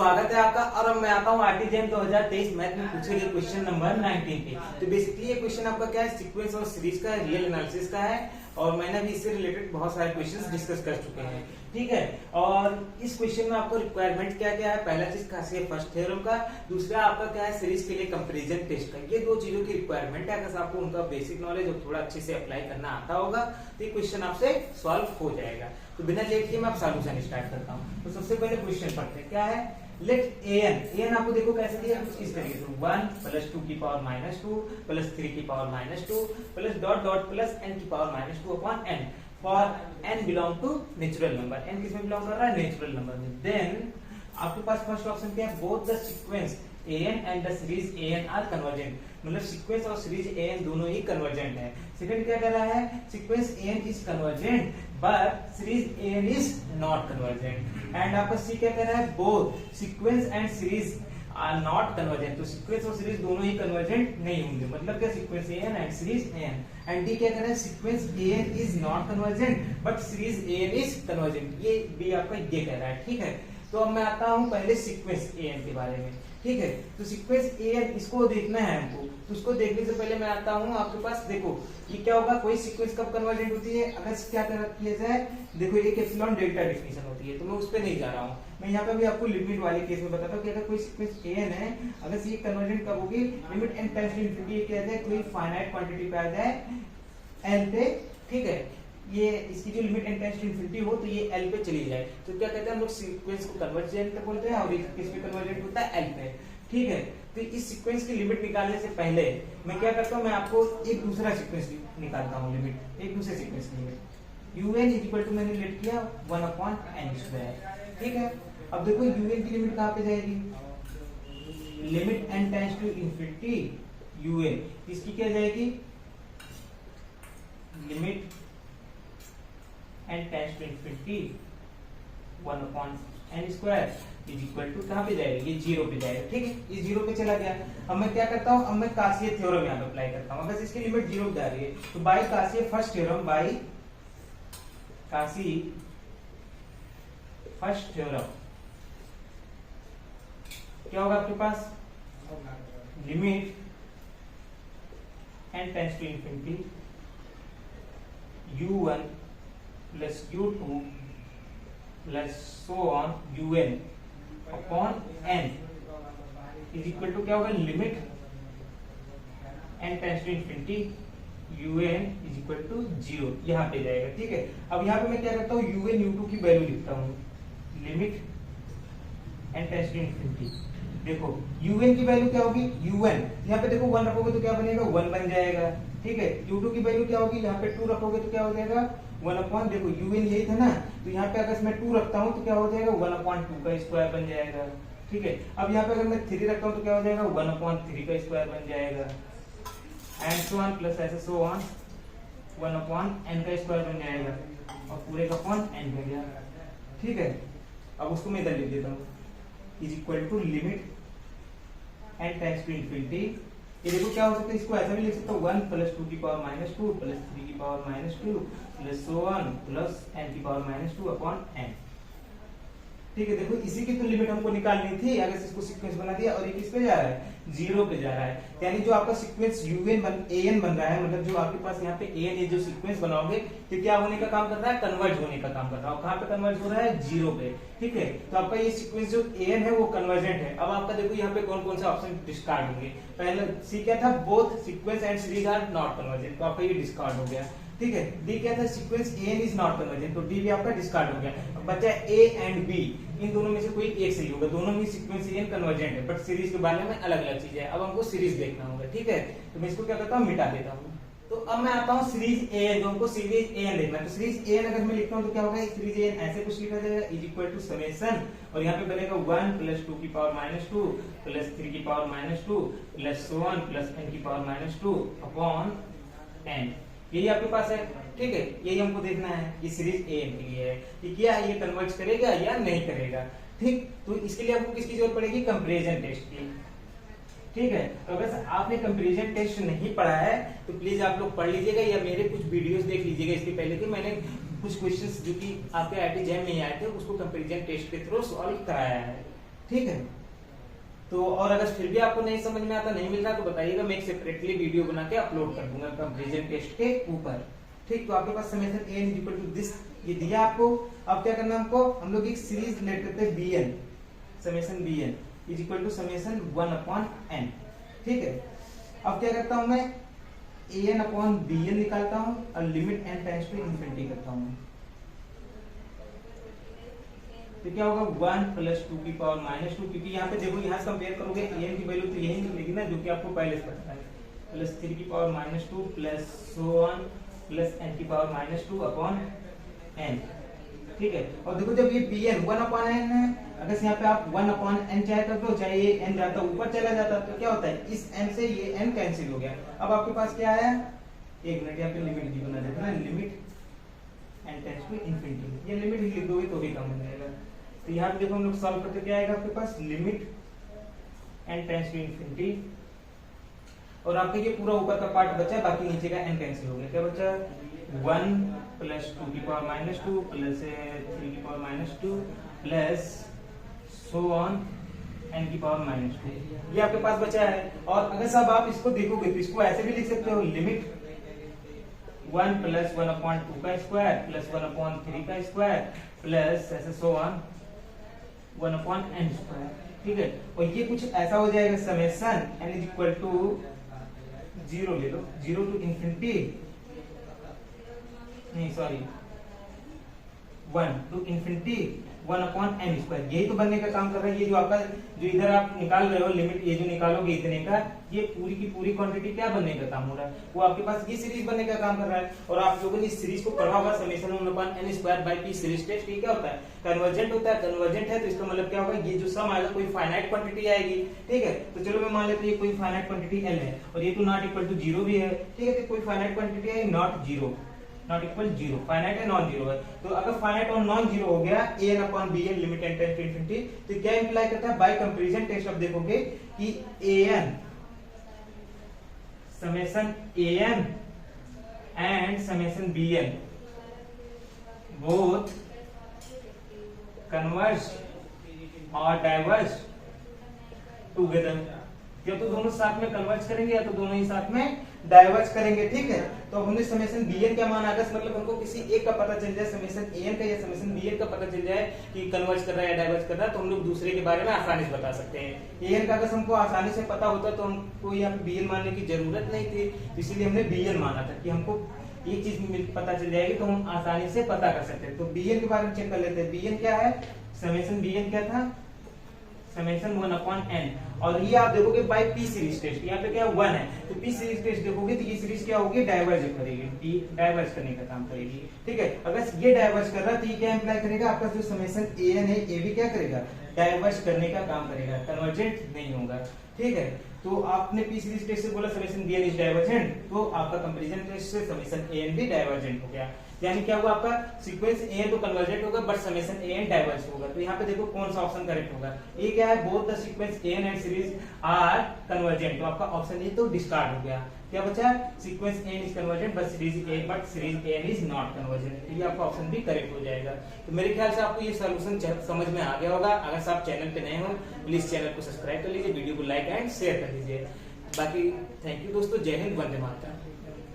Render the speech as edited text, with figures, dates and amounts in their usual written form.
स्वागत है आपका। और अब मैं आता हूँ आरटीजेम 2023 मैथ में पूछे गए क्वेश्चन नंबर 19 पे। तो बेसिकली ये क्वेश्चन आपका क्या है, सीक्वेंस और सीरीज का है, रियल एनालिसिस का है। और मैंने भी इससे रिलेटेड बहुत सारे क्वेश्चंस डिस्कस कर चुके हैं, ठीक है। और इस क्वेश्चन में आपको रिक्वायरमेंट क्या क्या है, पहला चीज खास है फर्स्ट थ्योरम का, दूसरा आपका क्या है सीरीज के लिए कंपैरिजन टेस्ट का। ये दो चीजों की रिक्वायरमेंट है। अगर आपको उनका बेसिक नॉलेज और थोड़ा अच्छे से अप्लाई करना आता होगा तो ये क्वेश्चन आपसे सॉल्व हो जाएगा। तो बिना लेट किए मैं आप सॉल्यूशन स्टार्ट करता हूँ। तो सबसे पहले क्वेश्चन पढ़ते हैं, क्या है, लेट an आपको देखो कैसे दिया, कुछ इस तरीके से 1 + 2 की पावर -2 + 3 की power -2 plus dot dot plus n की power -2 upon n for n belong to natural number. n किसमें बिलोंग कर रहा है, नेचुरल नंबर में। देन आपके पास फर्स्ट ऑप्शन क्या है, both the sequence an and the series an are convergent, मतलब सीक्वेंस और सीरीज an दोनों ही कन्वर्जेंट है। सेकंड क्या कह रहा है, sequence an is convergent but series an is not convergent. And आपका सी क्या कह रहा है, both sequence and series are not convergent, तो सीक्वेंस और सीरीज दोनों ही कन्वर्जेंट नहीं होंगे, मतलब क्या sequence an and series an। And D क्या कह रहा है, sequence an is not convergent but series an is convergent. ये बी आपका ये कह रहा है, ठीक है। तो अब मैं आता हूं पहले सीक्वेंस an के बारे में, ठीक है। तो सीक्वेंस an इसको देखना है हमको, तो उसको देखने से पहले मैं आता हूं आपके पास, देखो ये क्या होगा, कोई सीक्वेंस कब कन्वर्जेंट होती है, अगर क्या किया जाए, देखो एक एप्सिलॉन डेल्टा डेफिनेशन होती है, तो मैं उस पे नहीं जा रहा हूं। मैं यहाँ पे भी आपको लिमिट वाले केस में बताता हूँ कि अगर कोई सीक्वेंस an है, अगर ये कन्वर्जेंट कब होगी, limit n tends to infinity किया जाए, कोई फाइनाइट क्वांटिटी पे आ जाए n पे, ठीक है, ये इसकी जो limit n tends to infinity हो तो ये l पे चली जाए, तो क्या कहते हैं हम लोग सीक्वेंस को कन्वर्जेंट बोलते हैं, और किस पे कन्वर्जेंट होता है, l पे, ठीक है। तो इस सीक्वेंस की लिमिट निकालने से पहले मैं क्या करता हूँ, मैं आपको एक दूसरा सीक्वेंस निकालता हूँ, लिमिट एक दूसरे सीक्वेंस की लिमिट un इक्वल टू मैंने लेट किया 1/n², ठीक है। अब देखो un की लिमिट कहाँ पे जाएगी, limit n tends to infinity un, इसकी क्या जाएगी, limit n tends to infinity 1/n² is equal to कहां पे जाएगा, ये 0 पे जाएगा, ठीक है। ये 0 पे चला गया। अब मैं क्या करता हूं, अब मैं कासीय थ्योरम यहां पे अप्लाई करता हूं। अगर इसकी लिमिट 0 जा रही है तो by Cauchy's first theorem, by Cauchy first theorem क्या होगा आपके पास, limit n tends to infinity u1 plus u2 plus so on un upon n is equal to क्या होगा, limit n tends to infinity un is equal to 0, यहाँ पे जाएगा, ठीक है। अब यहाँ पे मैं क्या करता हूँ, un u2 की वैल्यू लिखता हूँ, limit n tends to infinity, देखो un की वैल्यू क्या होगी, un यहाँ पे देखो 1 रखोगे तो क्या बनेगा, 1 बन जाएगा, ठीक है। u2 की वैल्यू क्या होगी, यहाँ पे 2 रखोगे तो क्या हो जाएगा, 1/, देखो un यही था ना, तो यहाँ पे अगर मैं 2 रखता हूँ तो क्या हो जाएगा, 1/2 का स्क्वायर बन जाएगा, ठीक है। अब यहाँ पे अगर मैं 3 रखता हूँ तो क्या हो जाएगा, 1/3 का स्क्वायर बन जाएगा, एंड सो ऑन प्लस ऐसे सो ऑन 1/n का स्क्वायर बन जाएगा, और पूरे का अपॉन n बन गया, ठीक है। अब उसको मैं इधर लिख देता हूँ, is equal to limit n tends to infinity, ये देखो क्या हो सकता है, इसको ऐसा भी लिख सकता हूँ 1 + 2 की पावर -2 प्लस 3 की power -2 plus so on plus n की पावर -2 अपॉन n, ठीक है। देखो इसी की तो लिमिट हमको निकालनी थी, अगर इसको सीक्वेंस बना दिया और ये किस पे जा रहा है, 0 पे जा रहा है, यानी जो आपका सीक्वेंस an बन रहा है, मतलब जो आपके पास यहाँ पे an ये जो सीक्वेंस बनाओगे तो क्या होने का काम कर रहा है, कन्वर्ज होने का काम कर रहा है। कहाँ पे कन्वर्ज हो रहा है, 0 पे, ठीक है। तो आपका ये सीक्वेंस जो an है वो कन्वर्जेंट है। अब आपका देखो यहाँ पे कौन कौन सा ऑप्शन डिस्कार्ड होंगे, पहले सी क्या था, both sequence and series are not convergent, तो आपका ये डिस्कार्ड हो गया, ठीक है। डी क्या था, sequence an is not convergent, तो डी भी आपका डिस्कार्ड हो गया। अब बचा a एंड b, इन दोनों में से कोई एक सही होगा, दोनों में सीक्वेंस an कन्वर्जेंट है, बट सीरीज के बारे में अलग अलग चीज है। अब हमको सीरीज देखना होगा, ठीक है। तो मैं इसको क्या करता हूँ, मिटा देता हूँ। तो अब मैं आता हूँ सीरीज an, जो हमको सीरीज an देखना है। तो सीरीज an अगर मैं लिखता हूँ तो क्या होगा, सीरीज an ऐसे कुछ लिखा जाएगा, इज इक्वल टू समेशन, और यहाँ पे बनेगा 1 + 2 की पावर -2 प्लस 3 की power -2 plus so on plus n की पावर -2 अपॉन n, यही आपके पास है, ठीक है। यही हमको देखना है, ये सीरीज an के लिए है कि क्या ये कन्वर्ज करेगा या नहीं करेगा, ठीक। तो इसके लिए आपको किसकी जरूरत पड़ेगी, कंपैरिजन टेस्ट की, ठीक है। तो अगर आपने कंपैरिजन टेस्ट नहीं पढ़ा है तो प्लीज आप लोग पढ़ लीजिएगा, या मेरे कुछ वीडियोस देख लीजिएगा इसके पहले के, मैंने कुछ क्वेश्चंस जो कि आपके आईआईटी जैम में ही आए थे उसको कंपैरिजन टेस्ट के थ्रू सॉल्व कराया है, ठीक है। तो और अगर फिर भी आपको नहीं समझ में आता, नहीं मिल रहा, तो बताइएगा, मैं एक सेपरेटली वीडियो बना के अपलोड कर दूंगा कंपैरिजन टेस्ट के ऊपर। ठीक, तो आपके पास summation a is equal to this ये दिया आपको। अब क्या करना है हमको, हम लोग एक सीरीज लेट करते हैं bn, summation bn is equal to summation 1/n। ठीक है, अब क्या करता हूं मैं, an/bn निकालता हूं और limit n tends to infinity करता हूं। तो क्या होगा 1 + 2 की पावर -2, क्योंकि यहाँ पे देखो, यहाँ से कंपेयर करोगे an की वैल्यू तो यही निकलेगी ना, जो कि आपको पहले से पता है, +3 की power -2 plus so on plus n की पावर -2/n। ठीक है, और देखो जब ये bn 1/n है, अगर यहाँ पे आप 1/n चाहे तो चाहे ये n जाता ऊपर चला जाता, तो क्या होता है, इस n से ये n कैंसिल हो गया। अब आपके पास क्या है, एक मिनट यहाँ पे लिमिट जी बना देते ना, limit n tends to infinity, ये लिमिट लिख दोगे तो भी कम हो जाएगा। तो यहाँ पे देखो हम लोग सॉल्व करते, क्या आएगा आपके पास, limit n tends to infinity, और आपका ये पूरा ऊपर का पार्ट बचा, बाकी नीचे का n कैंसिल हो गया। क्या बचा, 1 + 2 की पावर -2 प्लस 3 की power -2 plus so on n की पावर -2, ये आपके पास बचा है। और अगर सब आप इसको देखोगे तो इसको ऐसे भी लिख सकते हो, लिमिट 1 + 1/2 का स्क्वायर प्लस 1/3 का स्क्वायर प्लस ऐसे सो ऑन 1/n स्क्वायर। ठीक है, और ये कुछ ऐसा हो जाएगा, summation n is equal to 0 ले लो, 0 टू इंफिनिटी, नहीं sorry 1 to infinity 1/n square, यही तो बनने का काम कर रहा है। ये जो आपका, जो इधर आप निकाल रहे हो लिमिट, ये जो निकालोगे इतने का, ये पूरी की पूरी क्वांटिटी क्या बनने का काम हो रहा है, वो आपके पास ये सीरीज बनने का काम कर रहा है। और आप लोगों ने इस सीरीज को पढ़ा होगा, summation 1/n square by p series test, ये क्या होता है, कन्वर्जेंट होता है। कन्वर्जेंट है तो इसका मतलब क्या होगा, ये जो सम आएगा कोई फाइनाइट क्वांटिटी आएगी। ठीक है, तो चलो मैं मान लेता हूं ये कोई फाइनाइट क्वांटिटी l है, और ये तो नॉट इक्वल टू 0 भी है। ठीक है, तो कोई फाइनाइट क्वांटिटी है, नॉट 0, नॉट इक्वल 0, फाइनाइट है, नॉन 0 है। तो अगर फाइनाइट और नॉन 0 हो गया, an/bn limit n tends to infinity, तो क्या इंप्लाई करता है, बाय कंपैरिजन टेस्ट अब देखोगे कि an summation an and summation bn both converge और डाइवर्ज टुगेदर। या तो दोनों साथ में कन्वर्ज करेंगे या तो दोनों ही साथ में डाइवर्ज करेंगे। ठीक है, तो हमने समेशन bn क्या मान आएगा, मतलब हमको किसी एक का पता चल जाए, समेशन an का या समेशन bn का पता चल जाए कि कन्वर्ज कर रहा है या डाइवर्ज कर रहा है, तो हम लोग दूसरे के बारे में आसानी से बता सकते हैं। an का अगर हमको आसानी से पता होता तो हमको यहाँ पे bn मानने की जरूरत नहीं थी, इसीलिए हमने bn माना था कि हमको एक चीज पता चल जाएगी तो हम आसानी से पता कर सकते हैं। तो bn के बारे में चेक कर लेते हैं, bn क्या है, समेशन bn क्या था, समेशन 1/n, और ये आप देखोगे बाय p सीरीज टेस्ट, यहाँ पे क्या 1 है, तो p सीरीज टेस्ट देखोगे तो ये सीरीज क्या होगी, डाइवर्ज करेगी, p डाइवर्ज करने का काम करेगी। ठीक है, अगर ये डाइवर्ज कर रहा है तो ये क्या इंप्लाई करेगा, आपका जो समेशन an है ये भी क्या करेगा, डाइवर्ज करने का काम करेगा, कन्वर्जेंट नहीं होगा। ठीक है, तो आपने p सीरीज टेस्ट से बोला समेशन bn इज डाइवर्जेंट, तो आपका कंपैरिजन टेस्ट से समेशन an भी डाइवर्जेंट हो गया। यानी क्या हुआ, आपका सीक्वेंस an तो कन्वर्जेंट होगा बट समेशन an डाइवर्ज होगा। तो यहाँ पे देखो कौन सा ऑप्शन करेक्ट होगा, ये क्या है, both the sequence an and series are convergent, तो आपका ऑप्शन ए तो डिस्कार्ड हो गया। क्या बचा, sequence an is convergent but series an is not convergent, ये आपका ऑप्शन भी करेक्ट हो जाएगा। तो मेरे ख्याल से आपको ये सॉल्यूशन समझ में आ गया होगा। अगर आप चैनल पे नए हो प्लीज चैनल को सब्सक्राइब कर लीजिए, वीडियो को लाइक एंड शेयर कर लीजिए। बाकी थैंक यू दोस्तों, जय हिंद, वंदे मातरम।